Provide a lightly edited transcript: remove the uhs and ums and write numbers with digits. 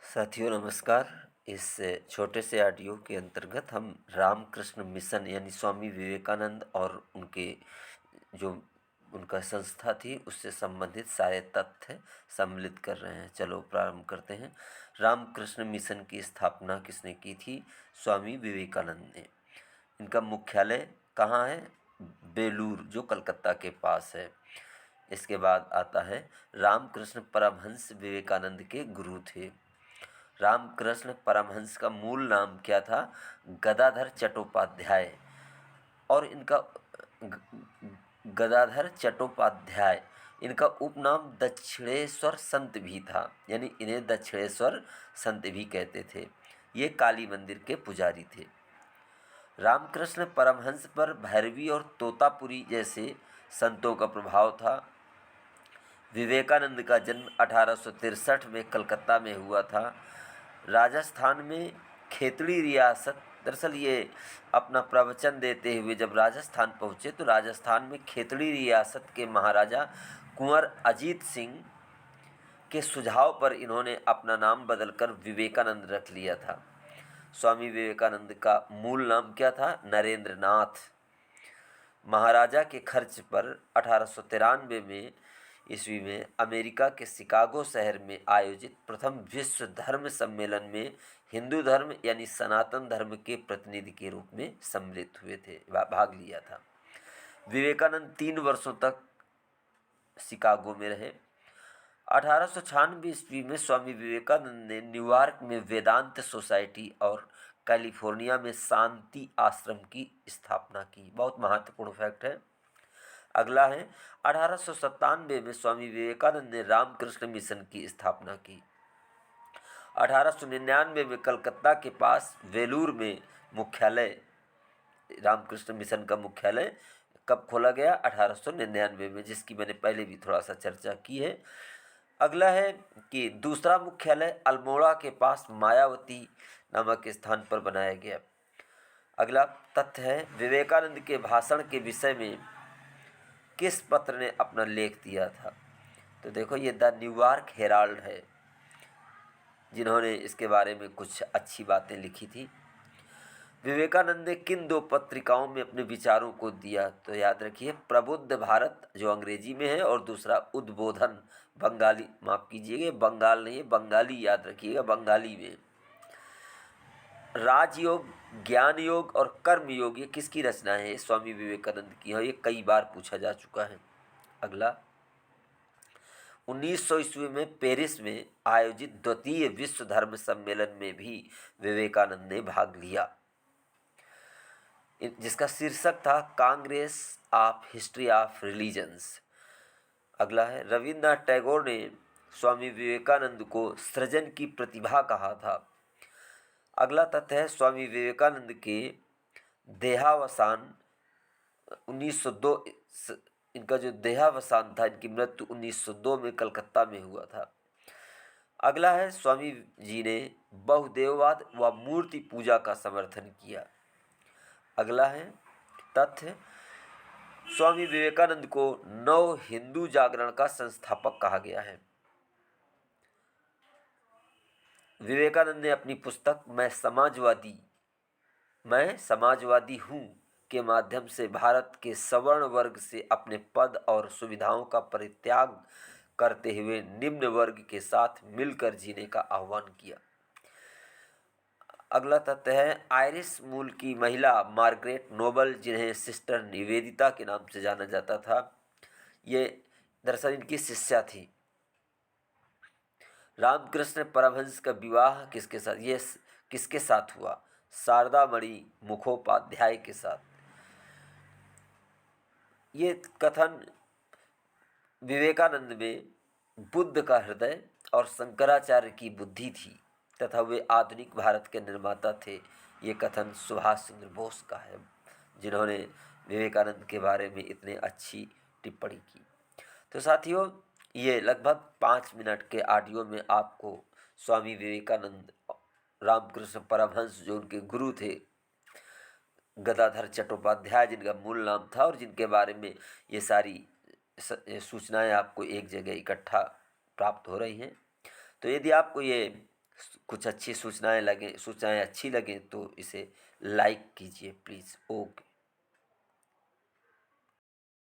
साथियों नमस्कार। इस छोटे से ऑडियो के अंतर्गत हम रामकृष्ण मिशन यानी स्वामी विवेकानंद और उनके जो उनका संस्था थी उससे संबंधित सारे तथ्य सम्मिलित कर रहे हैं। चलो प्रारंभ करते हैं। रामकृष्ण मिशन की स्थापना किसने की थी? स्वामी विवेकानंद ने। इनका मुख्यालय कहाँ है? बेलूर, जो कलकत्ता के पास है। इसके बाद आता है रामकृष्ण परमहंस विवेकानंद के गुरु थे। रामकृष्ण परमहंस का मूल नाम क्या था? गदाधर चट्टोपाध्याय। और इनका गदाधर चट्टोपाध्याय, इनका उपनाम दक्षिणेश्वर संत भी था, यानी इन्हें दक्षिणेश्वर संत भी कहते थे। ये काली मंदिर के पुजारी थे। रामकृष्ण परमहंस पर भैरवी और तोतापुरी जैसे संतों का प्रभाव था। विवेकानंद का जन्म 1863 में कलकत्ता में हुआ था। राजस्थान में खेतड़ी रियासत, दरअसल ये अपना प्रवचन देते हुए जब राजस्थान पहुँचे तो राजस्थान में खेतड़ी रियासत के महाराजा कुंवर अजीत सिंह के सुझाव पर इन्होंने अपना नाम बदलकर विवेकानंद रख लिया था। स्वामी विवेकानंद का मूल नाम क्या था? नरेंद्र नाथ। महाराजा के खर्च पर 1893 में ईस्वी में अमेरिका के शिकागो शहर में आयोजित प्रथम विश्व धर्म सम्मेलन में हिंदू धर्म यानी सनातन धर्म के प्रतिनिधि के रूप में सम्मिलित हुए थे, भाग लिया था। विवेकानंद 3 वर्षों तक शिकागो में रहे। 1896 ईस्वी में स्वामी विवेकानंद ने न्यूयॉर्क में वेदांत सोसाइटी और कैलिफोर्निया में शांति आश्रम की स्थापना की। बहुत महत्वपूर्ण फैक्ट है। अगला है 1897 में स्वामी विवेकानंद ने रामकृष्ण मिशन की स्थापना की। 1899 में कलकत्ता के पास वेलूर में मुख्यालय, रामकृष्ण मिशन का मुख्यालय कब खोला गया? 1899 में, जिसकी मैंने पहले भी थोड़ा सा चर्चा की है। अगला है कि दूसरा मुख्यालय अल्मोड़ा के पास मायावती नामक स्थान पर बनाया गया। अगला तथ्य है विवेकानंद के भाषण के विषय में किस पत्र ने अपना लेख दिया था? तो देखो ये द न्यूयॉर्क हेराल्ड है जिन्होंने इसके बारे में कुछ अच्छी बातें लिखी थी। विवेकानंद ने किन 2 पत्रिकाओं में अपने विचारों को दिया? तो याद रखिए, प्रबुद्ध भारत जो अंग्रेजी में है और दूसरा उद्बोधन, बंगाली, माफ कीजिएगा बंगाल नहीं है, बंगाली याद रखिएगा, बंगाली में। राजयोग, ज्ञान योग और कर्म योग ये किसकी रचना है? स्वामी विवेकानंद की है। ये कई बार पूछा जा चुका है। अगला 1900 ईस्वी में पेरिस में आयोजित द्वितीय विश्व धर्म सम्मेलन में भी विवेकानंद ने भाग लिया, जिसका शीर्षक था Congress of history of religions. अगला है रविन्द्रनाथ टैगोर ने स्वामी विवेकानंद को सृजन की प्रतिभा कहा था। अगला तथ्य है स्वामी विवेकानंद के देहावसान 1902, इनका जो देहावसान था, इनकी मृत्यु 1902 में कलकत्ता में हुआ था। अगला है स्वामी जी ने बहुदेववाद व मूर्ति पूजा का समर्थन किया। अगला है तथ्य स्वामी विवेकानंद को नव हिंदू जागरण का संस्थापक कहा गया है। विवेकानंद ने अपनी पुस्तक मैं समाजवादी हूँ के माध्यम से भारत के सवर्ण वर्ग से अपने पद और सुविधाओं का परित्याग करते हुए निम्न वर्ग के साथ मिलकर जीने का आह्वान किया। अगला तथ्य है आयरिश मूल की महिला मार्गरेट नोबल, जिन्हें सिस्टर निवेदिता के नाम से जाना जाता था, ये दरअसल इनकी शिष्या थी। रामकृष्ण परमहंस का विवाह किसके साथ, ये किसके साथ हुआ? शारदामणि मुखोपाध्याय के साथ। ये कथन विवेकानंद में बुद्ध का हृदय और शंकराचार्य की बुद्धि थी तथा वे आधुनिक भारत के निर्माता थे। ये कथन सुभाष चंद्र बोस का है, जिन्होंने विवेकानंद के बारे में इतने अच्छी टिप्पणी की। तो साथियों, ये लगभग 5 मिनट के ऑडियो में आपको स्वामी विवेकानंद, रामकृष्ण परमहंस जो उनके गुरु थे, गदाधर चट्टोपाध्याय जिनका मूल नाम था, और जिनके बारे में ये सारी सूचनाएं आपको एक जगह इकट्ठा प्राप्त हो रही हैं। तो यदि आपको ये कुछ अच्छी सूचनाएं अच्छी लगें तो इसे लाइक कीजिए प्लीज़। ओके।